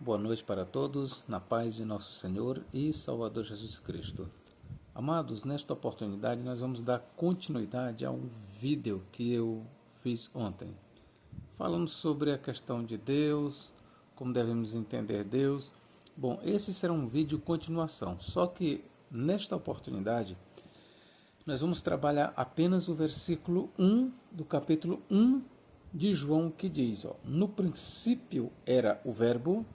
Boa noite para todos, na paz de nosso Senhor e Salvador Jesus Cristo. Amados, nesta oportunidade nós vamos dar continuidade a um vídeo que eu fiz ontem, falando sobre a questão de Deus, como devemos entender Deus. Bom, esse será um vídeo continuação, só que nesta oportunidade nós vamos trabalhar apenas o versículo 1 do capítulo 1 de João, que diz, no princípio era o Verbo,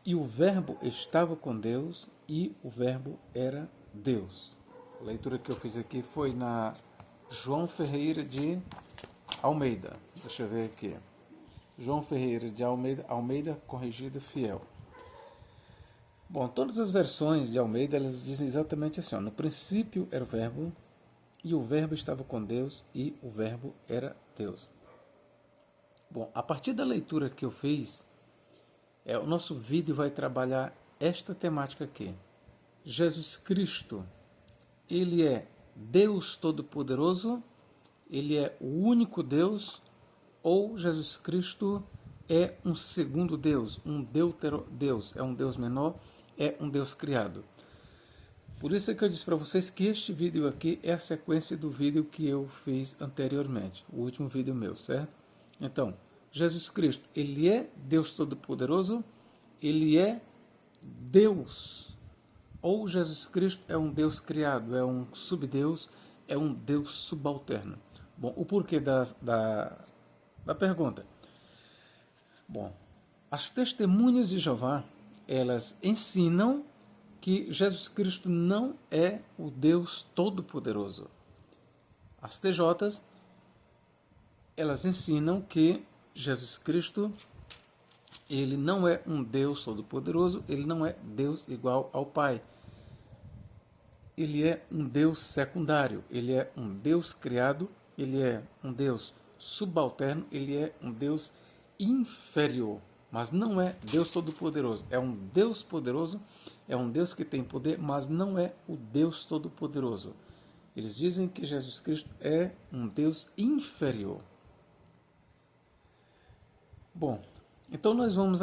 e o Verbo estava com Deus, e o Verbo era Deus. A leitura que eu fiz aqui foi na João Ferreira de Almeida. Deixa eu ver aqui. João Ferreira de Almeida, Almeida Corrigida Fiel. Bom, todas as versões de Almeida, elas dizem exatamente assim, no princípio era o Verbo, e o Verbo estava com Deus, e o Verbo era Deus. Bom, a partir da leitura que eu fiz, o nosso vídeo vai trabalhar esta temática aqui. Jesus Cristo, ele é Deus Todo-Poderoso, ele é o único Deus, ou Jesus Cristo é um segundo Deus, um deutero-Deus, é um Deus menor, é um Deus criado. Por isso é que eu disse para vocês que este vídeo aqui é a sequência do vídeo que eu fiz anteriormente, o último vídeo meu, certo? Então, Jesus Cristo, ele é Deus Todo-Poderoso, ele é Deus, ou Jesus Cristo é um Deus criado, é um subdeus, é um Deus subalterno. Bom, o porquê da pergunta? Bom, as testemunhas de Jeová, elas ensinam que Jesus Cristo não é o Deus Todo-Poderoso. As TJs, elas ensinam que Jesus Cristo, ele não é um Deus Todo-Poderoso, ele não é Deus igual ao Pai. Ele é um Deus secundário, ele é um Deus criado, ele é um Deus subalterno, ele é um Deus inferior, mas não é Deus Todo-Poderoso. É um Deus poderoso, é um Deus que tem poder, mas não é o Deus Todo-Poderoso. Eles dizem que Jesus Cristo é um Deus inferior. Bom, então nós vamos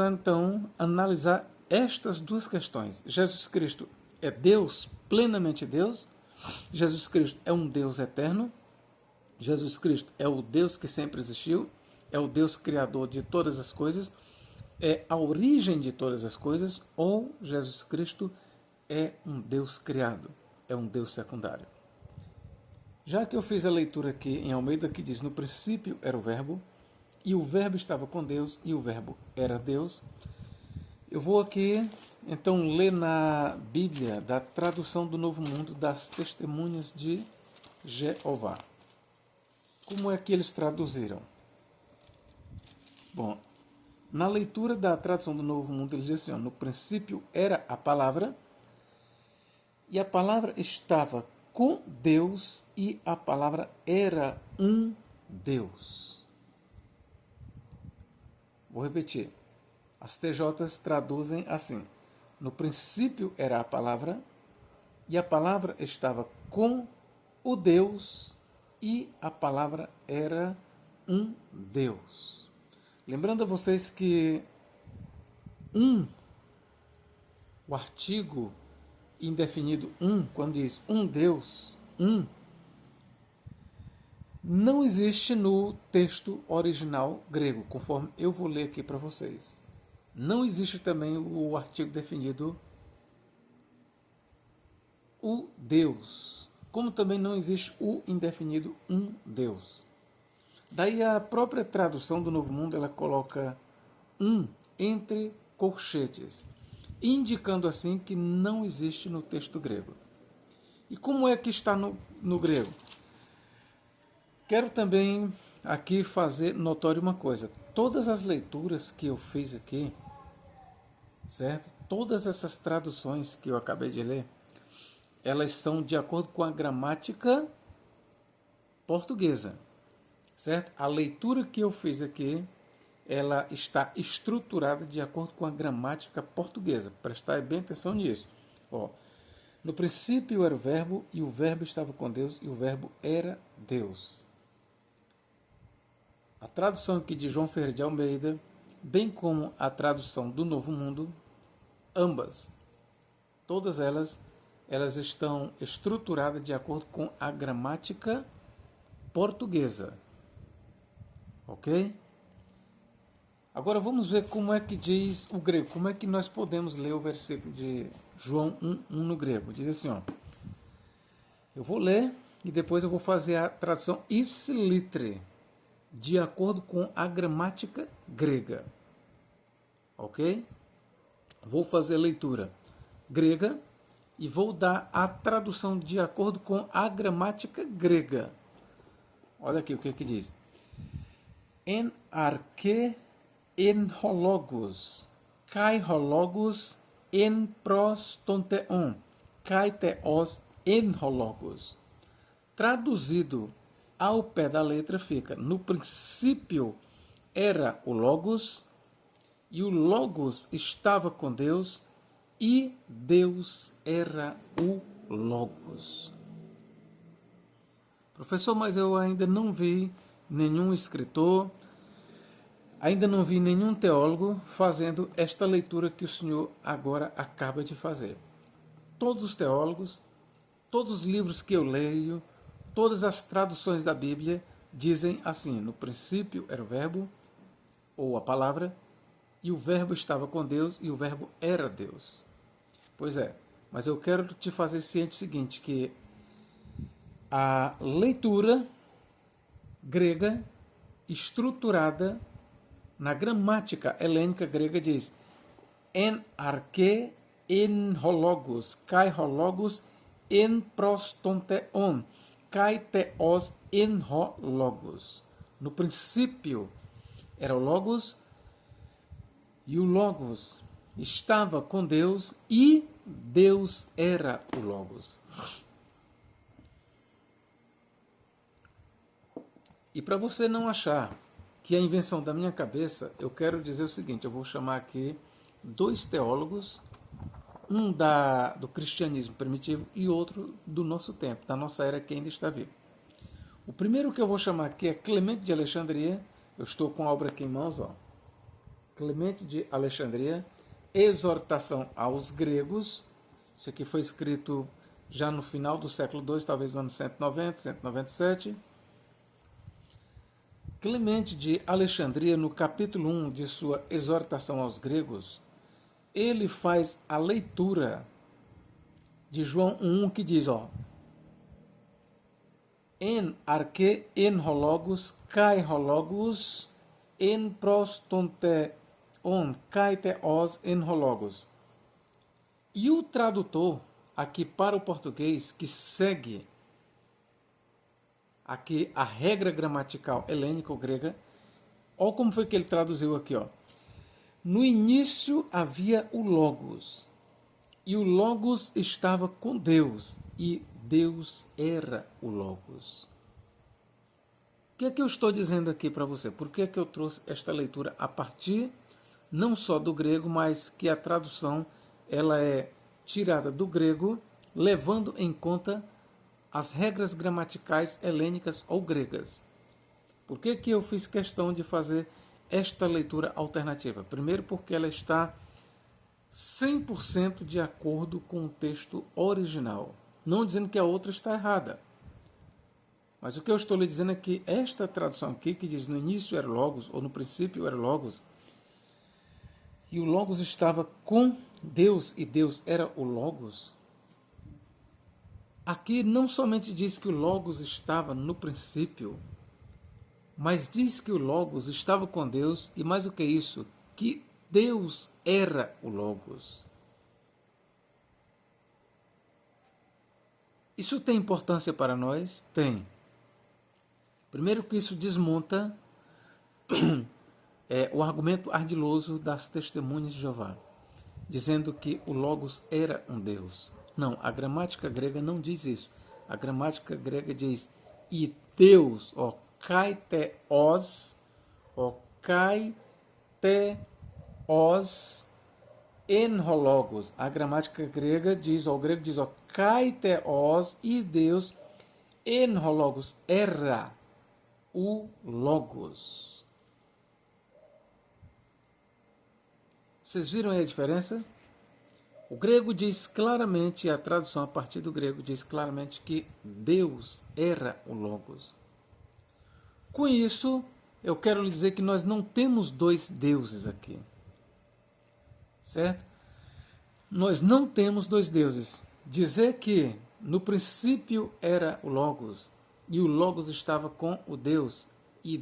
analisar estas duas questões. Jesus Cristo é Deus, plenamente Deus. Jesus Cristo é um Deus eterno. Jesus Cristo é o Deus que sempre existiu, é o Deus criador de todas as coisas, é a origem de todas as coisas, ou Jesus Cristo é um Deus criado, é um Deus secundário. Já que eu fiz a leitura aqui em Almeida, que diz, no princípio era o Verbo, e o Verbo estava com Deus, e o Verbo era Deus, eu vou aqui, então, ler na Bíblia, da tradução do Novo Mundo, das Testemunhas de Jeová. Como é que eles traduziram? Bom, na leitura da tradução do Novo Mundo, eles dizem assim, no princípio era a palavra, e a palavra estava com Deus, e a palavra era um Deus. Vou repetir. As TJs traduzem assim, no princípio era a palavra, e a palavra estava com o Deus, e a palavra era um Deus. Lembrando a vocês que o artigo indefinido quando diz um Deus, não existe no texto original grego, conforme eu vou ler aqui para vocês. Não existe também o artigo definido o Deus, como também não existe o indefinido um Deus. Daí a própria tradução do Novo Mundo, ela coloca entre colchetes, indicando assim que não existe no texto grego. E como é que está no grego? Quero também aqui fazer notório uma coisa. Todas as leituras que eu fiz aqui, certo? Todas essas traduções que eu acabei de ler, elas são de acordo com a gramática portuguesa, certo? A leitura que eu fiz aqui, ela está estruturada de acordo com a gramática portuguesa. Prestai bem atenção nisso. No princípio era o Verbo, e o Verbo estava com Deus, e o Verbo era Deus. A tradução aqui de João Ferreira de Almeida bem como a tradução do Novo Mundo, ambas, todas elas estão estruturadas de acordo com a gramática portuguesa. Ok? Agora vamos ver como é que diz o grego, como é que nós podemos ler o versículo de João 1:1 no grego. Diz assim, ó, eu vou ler e depois eu vou fazer a tradução ipsiliter, de acordo com a gramática grega. Ok? Vou fazer a leitura grega e vou dar a tradução de acordo com a gramática grega. Olha aqui o que diz. En arche en hologos, kai hologos en prostonteon, kai theos en hologos. Traduzido ao pé da letra fica, no princípio era o Logos, e o Logos estava com Deus, e Deus era o Logos. Professor, mas eu ainda não vi nenhum escritor, ainda não vi nenhum teólogo fazendo esta leitura que o senhor agora acaba de fazer. Todos os teólogos, todos os livros que eu leio, todas as traduções da Bíblia dizem assim, no princípio era o verbo, ou a palavra, e o verbo estava com Deus, e o verbo era Deus. Pois é, mas eu quero te fazer ciente do seguinte, que a leitura grega estruturada na gramática helênica grega diz en arche en hologos, kai hologos en prostonteon, kai theos en hologos. No princípio era o Logos, e o Logos estava com Deus, e Deus era o Logos. E para você não achar que é a invenção da minha cabeça, eu quero dizer o seguinte, eu vou chamar aqui dois teólogos, um do cristianismo primitivo e outro do nosso tempo, da nossa era que ainda está vivo. O primeiro que eu vou chamar aqui é Clemente de Alexandria, eu estou com a obra aqui em mãos, ó. Clemente de Alexandria, Exortação aos Gregos, isso aqui foi escrito já no final do século II, talvez no ano 190, 197. Clemente de Alexandria, no capítulo 1 de sua Exortação aos Gregos, ele faz a leitura de João 1 que diz, ó, en arche en hologos, kai hologos, en prostonteon, kai theos en hologos. E o tradutor, aqui para o português, que segue aqui a regra gramatical helênica ou grega, olha como foi que ele traduziu aqui, ó. No início havia o Logos, e o Logos estava com Deus, e Deus era o Logos. O que é que eu estou dizendo aqui para você? Por que é que eu trouxe esta leitura a partir não só do grego, mas que a tradução ela é tirada do grego, levando em conta as regras gramaticais helênicas ou gregas. Por que que eu fiz questão de fazer esta leitura alternativa? Primeiro porque ela está 100% de acordo com o texto original. Não dizendo que a outra está errada. Mas o que eu estou lhe dizendo é que esta tradução aqui, que diz no início era Logos, ou no princípio era Logos, e o Logos estava com Deus, e Deus era o Logos, aqui não somente diz que o Logos estava no princípio, mas diz que o Logos estava com Deus, e mais do que isso, que Deus era o Logos. Isso tem importância para nós? Tem. Primeiro que isso desmonta o argumento ardiloso das testemunhas de Jeová, dizendo que o Logos era um Deus. Não, a gramática grega não diz isso. A gramática grega diz, e Deus, ó, kai theos, en hologos. A gramática grega diz, ó, o grego diz, ó, kai theos, e Deus, en hologos, era o Logos. Vocês viram aí a diferença? O grego diz claramente, a tradução a partir do grego diz claramente que Deus era o Logos. Com isso, eu quero lhe dizer que nós não temos dois deuses aqui. Certo? Nós não temos dois deuses. Dizer que no princípio era o Logos e o Logos estava com o Deus e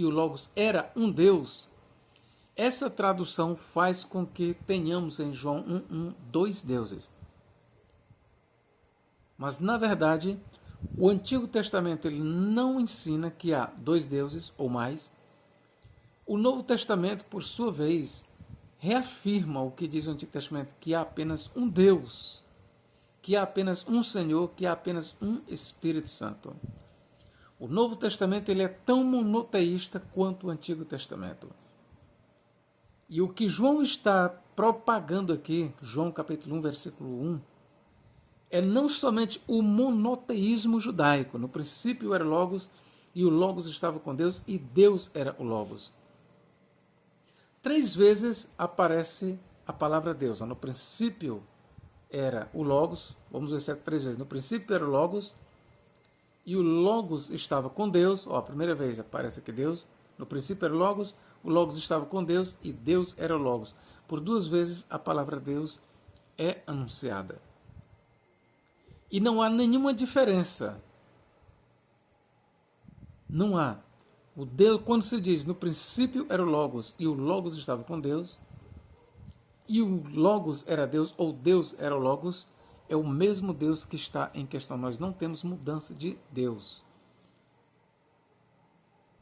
o Logos era um Deus, essa tradução faz com que tenhamos em João 1:1 dois deuses. Mas na verdade, o Antigo Testamento ele não ensina que há dois deuses ou mais. O Novo Testamento, por sua vez, reafirma o que diz o Antigo Testamento, que há apenas um Deus, que há apenas um Senhor, que há apenas um Espírito Santo. O Novo Testamento ele é tão monoteísta quanto o Antigo Testamento. E o que João está propagando aqui, João capítulo 1, versículo 1, é não somente o monoteísmo judaico. No princípio era o Logos, e o Logos estava com Deus, e Deus era o Logos. 3 vezes aparece a palavra Deus. No princípio era o Logos, vamos ver se é 3 vezes. No princípio era o Logos, e o Logos estava com Deus. A primeira vez aparece aqui Deus. No princípio era o Logos estava com Deus, e Deus era o Logos. Por 2 vezes a palavra Deus é anunciada. E não há nenhuma diferença. Não há. O Deus, quando se diz no princípio era o Logos e o Logos estava com Deus, e o Logos era Deus, ou Deus era o Logos, é o mesmo Deus que está em questão. Nós não temos mudança de Deus.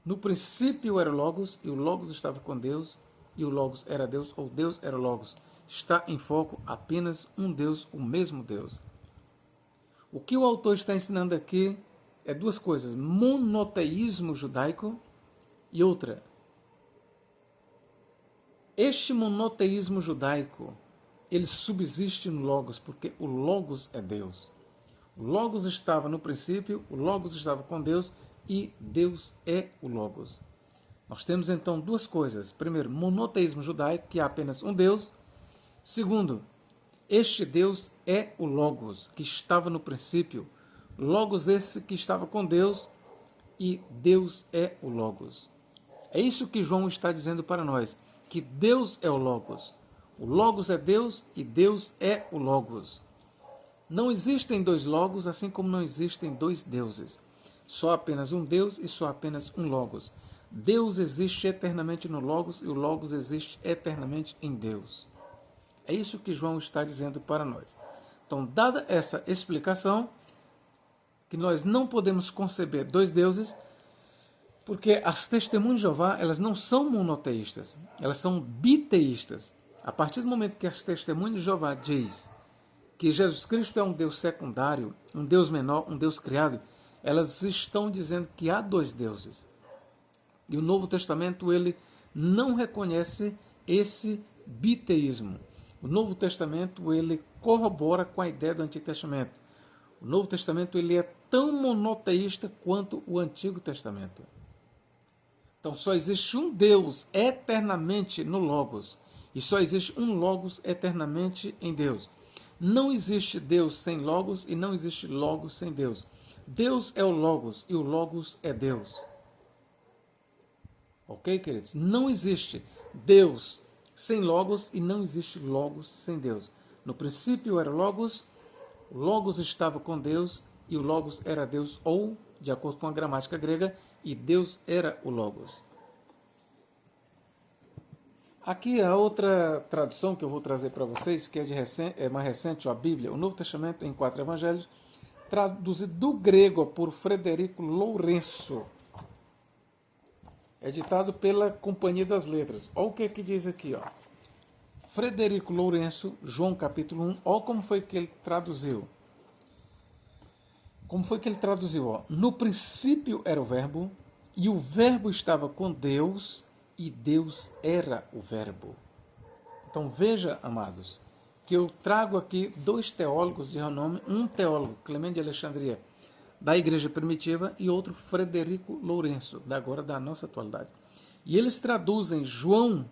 No princípio era o Logos e o Logos estava com Deus, e o Logos era Deus, ou Deus era o Logos. Está em foco apenas um Deus, o mesmo Deus. O que o autor está ensinando aqui é 2 coisas: monoteísmo judaico e outra. Este monoteísmo judaico, ele subsiste no Logos, porque o Logos é Deus. O Logos estava no princípio, o Logos estava com Deus e Deus é o Logos. Nós temos então 2 coisas. Primeiro, monoteísmo judaico, que há apenas um Deus. Segundo, este Deus é o Logos, que estava no princípio. Logos esse que estava com Deus, e Deus é o Logos. É isso que João está dizendo para nós, que Deus é o Logos. O Logos é Deus e Deus é o Logos. Não existem 2 Logos, assim como não existem 2 deuses. Só apenas um Deus e só apenas um Logos. Deus existe eternamente no Logos e o Logos existe eternamente em Deus. É isso que João está dizendo para nós. Então, dada essa explicação, que nós não podemos conceber 2 deuses, porque as testemunhas de Jeová, elas não são monoteístas, elas são biteístas. A partir do momento que as testemunhas de Jeová diz que Jesus Cristo é um Deus secundário, um Deus menor, um Deus criado, elas estão dizendo que há 2 deuses. E o Novo Testamento, ele não reconhece esse biteísmo. O Novo Testamento, ele corrobora com a ideia do Antigo Testamento. O Novo Testamento, ele é tão monoteísta quanto o Antigo Testamento. Então, só existe um Deus eternamente no Logos. E só existe um Logos eternamente em Deus. Não existe Deus sem Logos e não existe Logos sem Deus. Deus é o Logos e o Logos é Deus. Ok, queridos? Não existe Deus sem Logos e não existe Logos sem Deus. No princípio era o Logos estava com Deus e o Logos era Deus, ou, de acordo com a gramática grega, e Deus era o Logos. Aqui a outra tradução que eu vou trazer para vocês, que é mais recente, a Bíblia, o Novo Testamento em 4 Evangelhos, traduzido do grego por Frederico Lourenço, editado pela Companhia das Letras. Olha o que diz aqui, ó. Frederico Lourenço, João capítulo 1, olha como foi que ele traduziu. Como foi que ele traduziu? Ó? No princípio era o Verbo, e o Verbo estava com Deus, e Deus era o Verbo. Então veja, amados, que eu trago aqui 2 teólogos de renome, um teólogo, Clemente de Alexandria, da igreja primitiva, e outro, Frederico Lourenço, agora da nossa atualidade. E eles traduzem João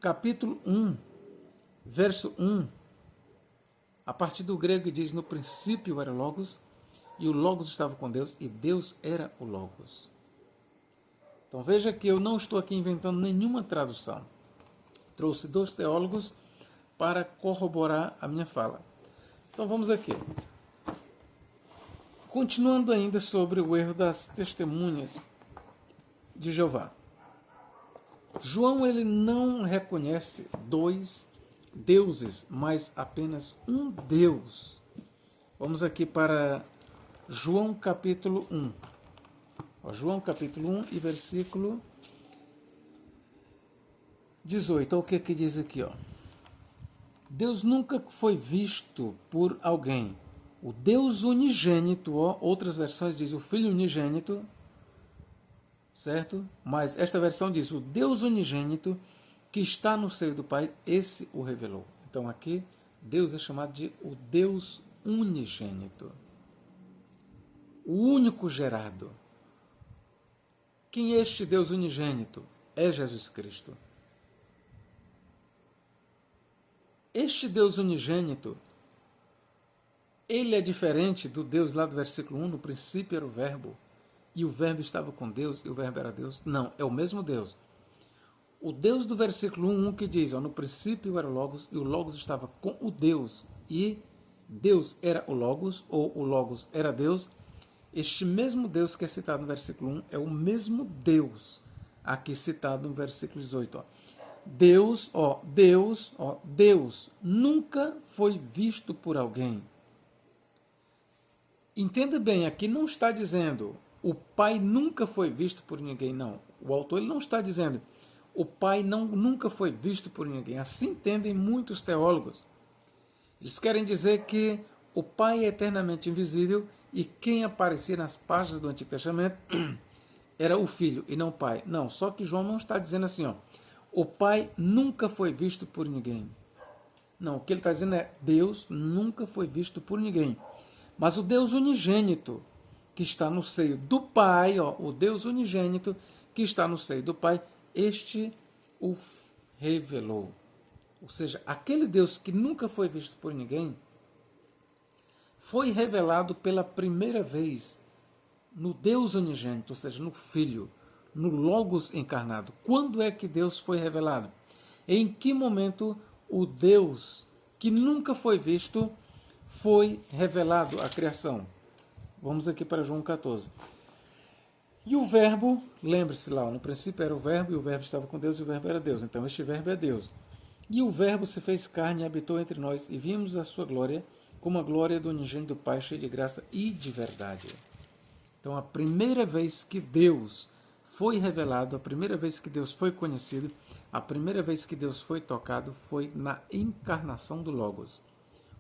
capítulo 1, verso 1, a partir do grego diz: no princípio era o Logos, e o Logos estava com Deus, e Deus era o Logos. Então veja que eu não estou aqui inventando nenhuma tradução. Trouxe 2 teólogos para corroborar a minha fala. Então vamos aqui. Continuando ainda sobre o erro das testemunhas de Jeová. João ele não reconhece 2 deuses, mas apenas um Deus. Vamos aqui para João capítulo 1. João capítulo 1 e versículo 18. Olha o que diz aqui. Deus nunca foi visto por alguém. O Deus unigênito, outras versões dizem o Filho unigênito, certo? Mas esta versão diz o Deus unigênito que está no seio do Pai, esse o revelou. Então aqui Deus é chamado de o Deus unigênito, o único gerado. Quem é este Deus unigênito? É Jesus Cristo. Este Deus unigênito, ele é diferente do Deus lá do versículo 1, no princípio era o Verbo, e o Verbo estava com Deus, e o Verbo era Deus. Não, é o mesmo Deus. O Deus do versículo 1 que diz, no princípio era o Logos, e o Logos estava com o Deus, e Deus era o Logos, ou o Logos era Deus. Este mesmo Deus que é citado no versículo 1 é o mesmo Deus aqui citado no versículo 18. Deus nunca foi visto por alguém. Entenda bem, aqui não está dizendo o Pai nunca foi visto por ninguém, não. O autor ele não está dizendo o Pai nunca foi visto por ninguém. Assim entendem muitos teólogos. Eles querem dizer que o Pai é eternamente invisível e quem aparecia nas páginas do Antigo Testamento era o Filho e não o Pai. Não, só que João não está dizendo assim, o Pai nunca foi visto por ninguém. Não, o que ele está dizendo é Deus nunca foi visto por ninguém. Mas o Deus unigênito que está no seio do Pai, o Deus unigênito que está no seio do Pai, este o revelou. Ou seja, aquele Deus que nunca foi visto por ninguém foi revelado pela primeira vez no Deus unigênito, ou seja, no Filho, no Logos encarnado. Quando é que Deus foi revelado? Em que momento o Deus que nunca foi visto foi revelado à criação? Vamos aqui para João 14. E o Verbo, lembre-se lá, no princípio era o Verbo, e o Verbo estava com Deus, e o Verbo era Deus. Então este Verbo é Deus. E o Verbo se fez carne e habitou entre nós, e vimos a sua glória, como a glória do unigênito do Pai, cheio de graça e de verdade. Então a primeira vez que Deus foi revelado, a primeira vez que Deus foi conhecido, a primeira vez que Deus foi tocado foi na encarnação do Logos.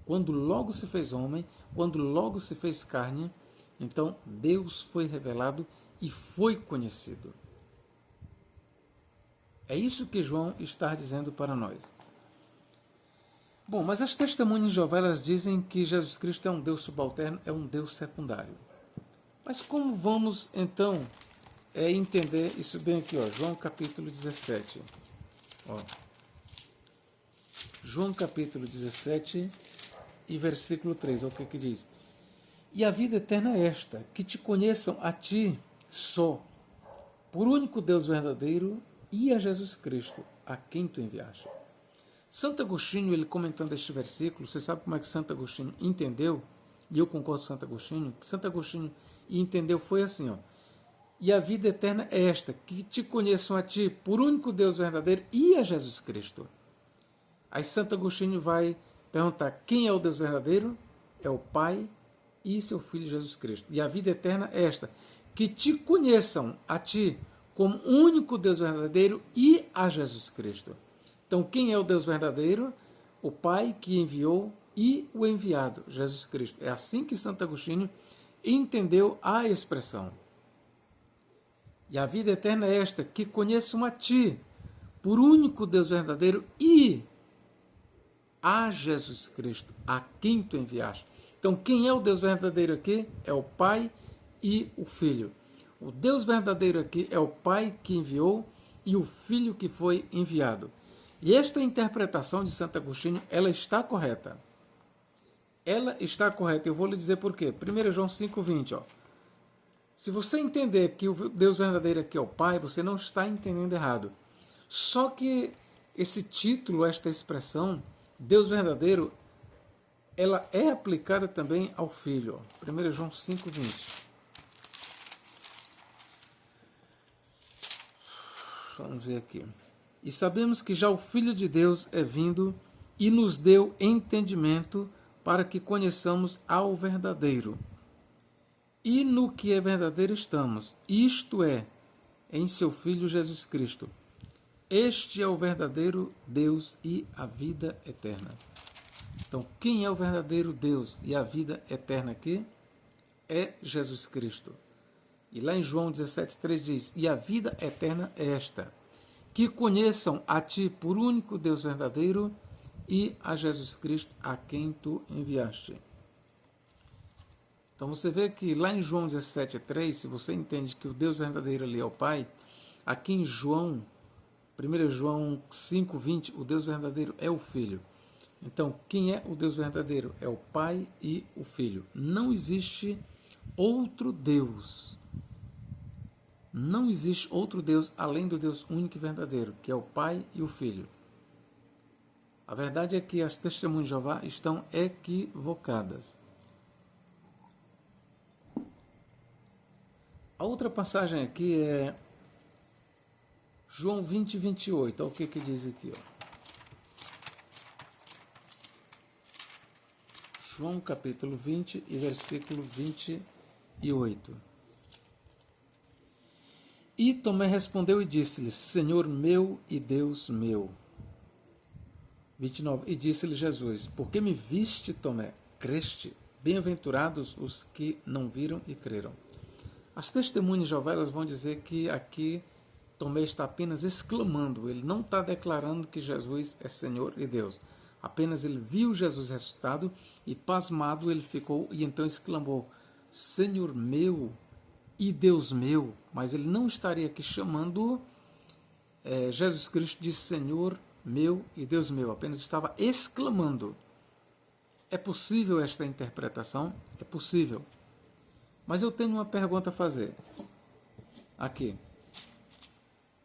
Quando o Logos se fez homem, quando o Logos se fez carne, então Deus foi revelado e foi conhecido. É isso que João está dizendo para nós. Bom, mas as testemunhas de Jeová, elas dizem que Jesus Cristo é um Deus subalterno, é um Deus secundário. Mas como vamos, então, entender isso bem aqui? João capítulo 17. João capítulo 17 e versículo 3. Olha o que diz. E a vida eterna é esta, que te conheçam a ti só, por único Deus verdadeiro, e a Jesus Cristo, a quem tu enviaste. Santo Agostinho, ele comentando este versículo, você sabe como é que Santo Agostinho entendeu? E eu concordo com Santo Agostinho, que Santo Agostinho entendeu foi assim, e a vida eterna é esta, que te conheçam a ti, por único Deus verdadeiro, e a Jesus Cristo. Aí Santo Agostinho vai perguntar, quem é o Deus verdadeiro? É o Pai e seu Filho Jesus Cristo. E a vida eterna é esta, que te conheçam a ti, como único Deus verdadeiro, e a Jesus Cristo. Então, quem é o Deus verdadeiro? O Pai que enviou e o enviado, Jesus Cristo. É assim que Santo Agostinho entendeu a expressão. E a vida eterna é esta, que conheçam a ti, por único Deus verdadeiro, e a Jesus Cristo, a quem tu enviaste. Então, quem é o Deus verdadeiro aqui? É o Pai e o Filho. O Deus verdadeiro aqui é o Pai que enviou e o Filho que foi enviado. E esta interpretação de Santo Agostinho, ela está correta. Ela está correta. Eu vou lhe dizer por quê. 1 João 5,20. Ó. Se você entender que o Deus verdadeiro aqui é o Pai, você não está entendendo errado. Só que esse título, esta expressão, Deus verdadeiro, ela é aplicada também ao Filho. Ó. 1 João 5,20. Vamos ver aqui. E sabemos que já o Filho de Deus é vindo e nos deu entendimento para que conheçamos ao verdadeiro. E no que é verdadeiro estamos, isto é, em seu Filho Jesus Cristo. Este é o verdadeiro Deus e a vida eterna. Então, quem é o verdadeiro Deus e a vida eterna aqui? É Jesus Cristo. E lá em João 17,3 diz, e a vida eterna é esta, que conheçam a ti por único Deus verdadeiro e a Jesus Cristo a quem tu enviaste. Então você vê que lá em João 17,3, se você entende que o Deus verdadeiro ali é o Pai, aqui em João, 1 João 5,20, o Deus verdadeiro é o Filho. Então, quem é o Deus verdadeiro? É o Pai e o Filho. Não existe outro Deus. Não existe outro Deus além do Deus único e verdadeiro, que é o Pai e o Filho. A verdade é que as testemunhas de Jeová estão equivocadas. A outra passagem aqui é João 20, 28. Olha o que diz aqui. Ó. João capítulo 20 e versículo 28. E Tomé respondeu e disse-lhe, Senhor meu e Deus meu. 29. E disse-lhe Jesus, porque me viste, Tomé, creste? Bem-aventurados os que não viram e creram. As testemunhas de Jeová elas vão dizer que aqui Tomé está apenas exclamando, ele não está declarando que Jesus é Senhor e Deus. Apenas ele viu Jesus ressuscitado e pasmado ele ficou e então exclamou, Senhor meu e Deus meu, mas ele não estaria aqui chamando Jesus Cristo de Senhor meu e Deus meu, apenas estava exclamando. É possível esta interpretação? É possível. Mas eu tenho uma pergunta a fazer. Aqui.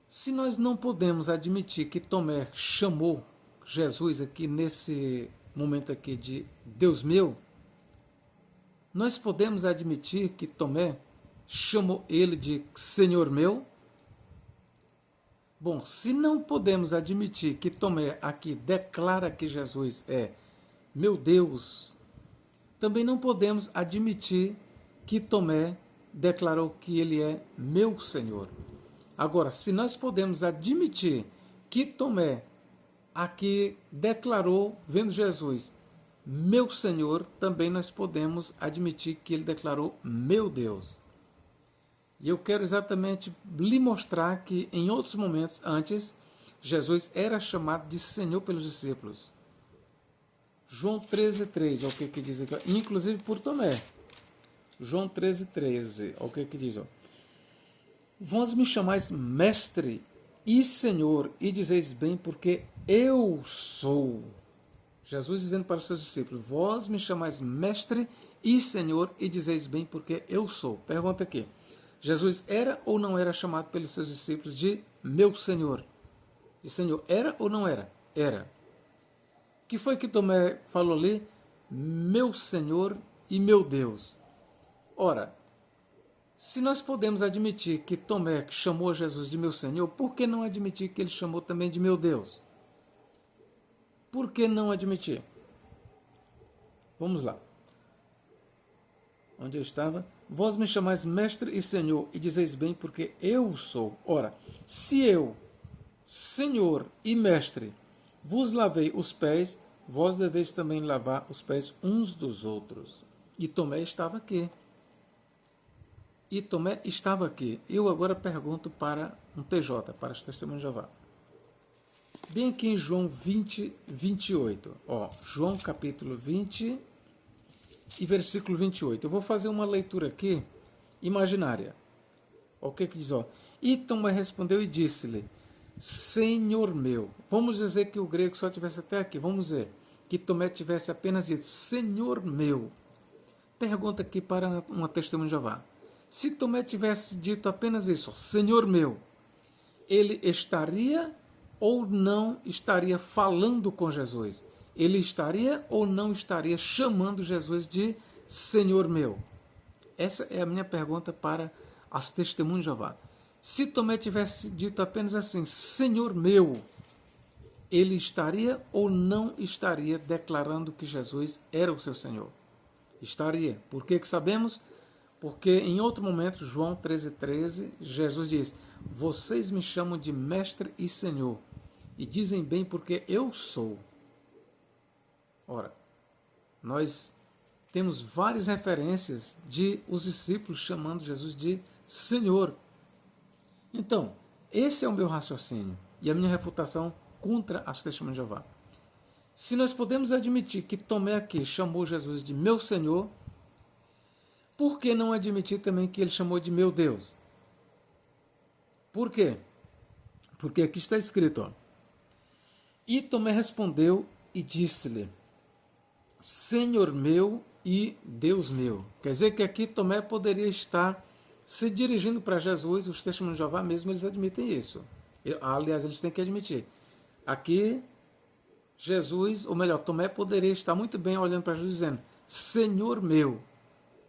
Se nós não podemos admitir que Tomé chamou Jesus aqui nesse momento aqui de Deus meu, nós podemos admitir que Tomé chamou ele de Senhor meu? Bom, se não podemos admitir que Tomé aqui declara que Jesus é meu Deus, também não podemos admitir que Tomé declarou que ele é meu Senhor. Agora, se nós podemos admitir que Tomé aqui declarou, vendo Jesus, meu Senhor, também nós podemos admitir que ele declarou meu Deus. E eu quero exatamente lhe mostrar que em outros momentos antes, Jesus era chamado de Senhor pelos discípulos. João 13,3, olha o que diz aqui, inclusive por Tomé. João 13,13, olha o que diz. Ó. Vós me chamais mestre e Senhor, e dizeis bem, porque eu sou. Jesus dizendo para os seus discípulos, vós me chamais mestre e Senhor, e dizeis bem, porque eu sou. Pergunta aqui. Jesus era ou não era chamado pelos seus discípulos de meu Senhor? De Senhor, era ou não era? Era. O que foi que Tomé falou ali? Meu Senhor e meu Deus. Ora, se nós podemos admitir que Tomé chamou Jesus de meu Senhor, por que não admitir que ele chamou também de meu Deus? Por que não admitir? Vamos lá. Onde eu estava? Vós me chamais mestre e Senhor, e dizeis bem, porque eu sou. Ora, se eu, Senhor e mestre, vos lavei os pés, vós deveis também lavar os pés uns dos outros. E Tomé estava aqui. E Tomé estava aqui. Eu agora pergunto para um TJ, para as testemunhas de Jeová. Bem aqui em João 20, 28. Ó, João capítulo 20 e versículo 28. Eu vou fazer uma leitura aqui imaginária. O que diz? Ó, e Tomé respondeu e disse-lhe, Senhor meu. Vamos dizer que o grego só tivesse até aqui. Vamos dizer que Tomé tivesse apenas dito Senhor meu. Pergunta aqui para uma testemunha de Jeová. Se Tomé tivesse dito apenas isso, Senhor meu, ele estaria ou não estaria falando com Jesus? Ele estaria ou não estaria chamando Jesus de Senhor meu? Essa é a minha pergunta para as testemunhas de Jeová. Se Tomé tivesse dito apenas assim, Senhor meu, ele estaria ou não estaria declarando que Jesus era o seu Senhor? Estaria. Por que sabemos? Porque em outro momento, João 13,13, Jesus diz, vocês me chamam de mestre e Senhor, e dizem bem porque eu sou. Ora, nós temos várias referências de os discípulos chamando Jesus de Senhor. Então, esse é o meu raciocínio e a minha refutação contra as testemunhas de Jeová. Se nós podemos admitir que Tomé aqui chamou Jesus de meu Senhor, por que não admitir também que ele chamou de meu Deus? Por quê? Porque aqui está escrito, ó, e Tomé respondeu e disse-lhe, Senhor meu e Deus meu. Quer dizer que aqui Tomé poderia estar se dirigindo para Jesus, os testemunhos de Jeová mesmo, eles admitem isso. Aliás, eles têm que admitir. Aqui, Jesus, ou melhor, Tomé poderia estar muito bem olhando para Jesus dizendo, Senhor meu.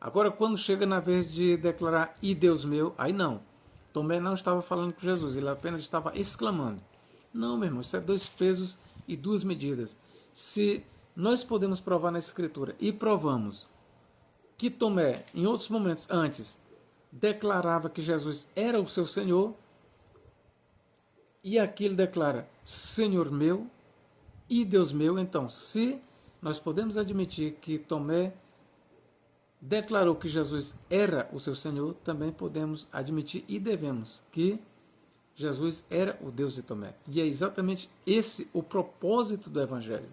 Agora, quando chega na vez de declarar, e Deus meu, aí não. Tomé não estava falando com Jesus, ele apenas estava exclamando. Não, meu irmão, isso é 2 pesos e 2 medidas. Se nós podemos provar na Escritura, e provamos, que Tomé, em outros momentos antes, declarava que Jesus era o seu Senhor, e aqui ele declara, Senhor meu e Deus meu. Então, se nós podemos admitir que Tomé declarou que Jesus era o seu Senhor, também podemos admitir e devemos que Jesus era o Deus de Tomé. E é exatamente esse o propósito do Evangelho.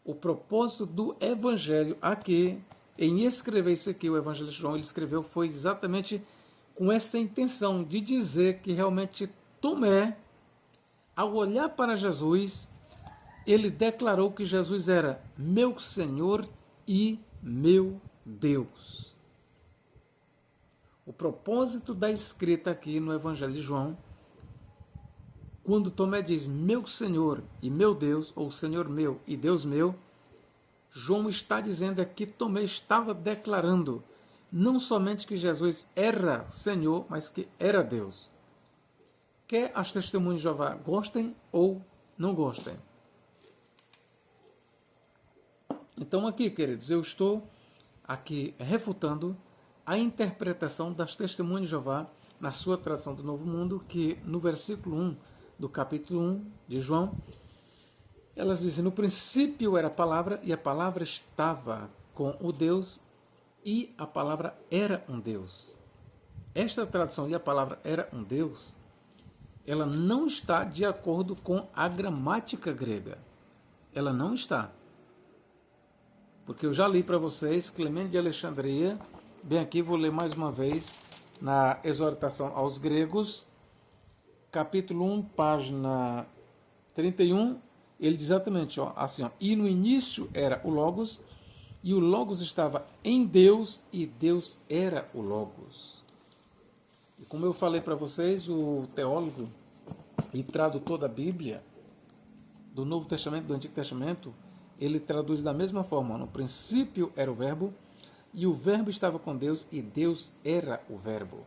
O propósito do Evangelho aqui, em escrever isso aqui, o Evangelho de João, ele escreveu, foi exatamente com essa intenção de dizer que realmente Tomé, ao olhar para Jesus, ele declarou que Jesus era meu Senhor e meu Deus. O propósito da escrita aqui no Evangelho de João, quando Tomé diz meu Senhor e meu Deus, ou Senhor meu e Deus meu, João está dizendo que Tomé estava declarando não somente que Jesus era Senhor, mas que era Deus. Quer as testemunhas de Jeová gostem ou não gostem. Então aqui, queridos, eu estou aqui refutando a interpretação das testemunhas de Jeová na sua tradução do Novo Mundo, que no versículo 1 do capítulo 1 de João, elas dizem, no princípio era a palavra, e a palavra estava com o Deus, e a palavra era um Deus. Esta tradução, e a palavra era um Deus, ela não está de acordo com a gramática grega. Ela não está. Porque eu já li para vocês, Clemente de Alexandria, bem aqui, vou ler mais uma vez, na exortação aos gregos, capítulo 1, página 31, ele diz exatamente, ó, assim, ó, e no início era o Logos, e o Logos estava em Deus, e Deus era o Logos. E como eu falei para vocês, o teólogo e tradutor da Bíblia, do Novo Testamento, do Antigo Testamento, ele traduz da mesma forma, ó, no princípio era o Verbo, e o Verbo estava com Deus, e Deus era o Verbo.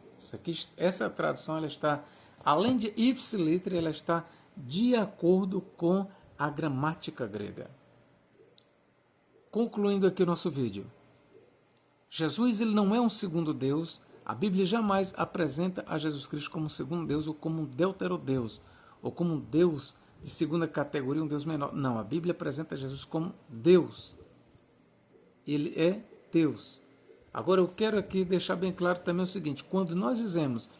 Essa tradução, ela está, além de ipsiliter, ela está de acordo com a gramática grega. Concluindo aqui o nosso vídeo. Jesus, ele não é um segundo Deus. A Bíblia jamais apresenta a Jesus Cristo como um segundo Deus, ou como um deuterodeus, ou como um Deus de segunda categoria, um Deus menor. Não, a Bíblia apresenta Jesus como Deus. Ele é Deus. Agora eu quero aqui deixar bem claro também o seguinte, quando nós dizemos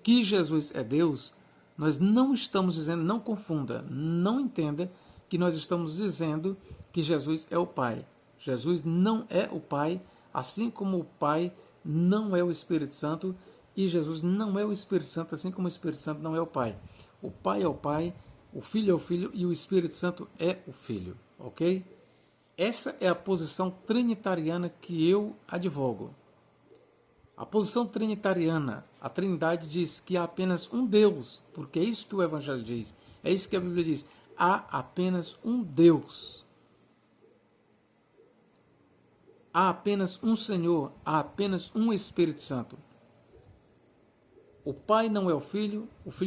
que Jesus é Deus, nós não estamos dizendo, não confunda, não entenda que nós estamos dizendo que Jesus é o Pai. Jesus não é o Pai, assim como o Pai não é o Espírito Santo, e Jesus não é o Espírito Santo, assim como o Espírito Santo não é o Pai. o Pai é o Pai, o Filho é o Filho e o Espírito Santo é o Filho, ok? Essa é a posição trinitariana que eu advogo. A posição trinitariana, a Trindade diz que há apenas um Deus, porque é isso que o Evangelho diz, é isso que a Bíblia diz, há apenas um Deus. Há apenas um Senhor, há apenas um Espírito Santo. O Pai não é o Filho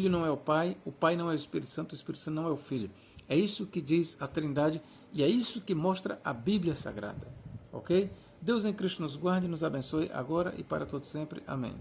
não é o Pai não é o Espírito Santo não é o Filho. É isso que diz a Trindade e é isso que mostra a Bíblia Sagrada. Ok? Deus em Cristo nos guarde e nos abençoe agora e para todo sempre. Amém.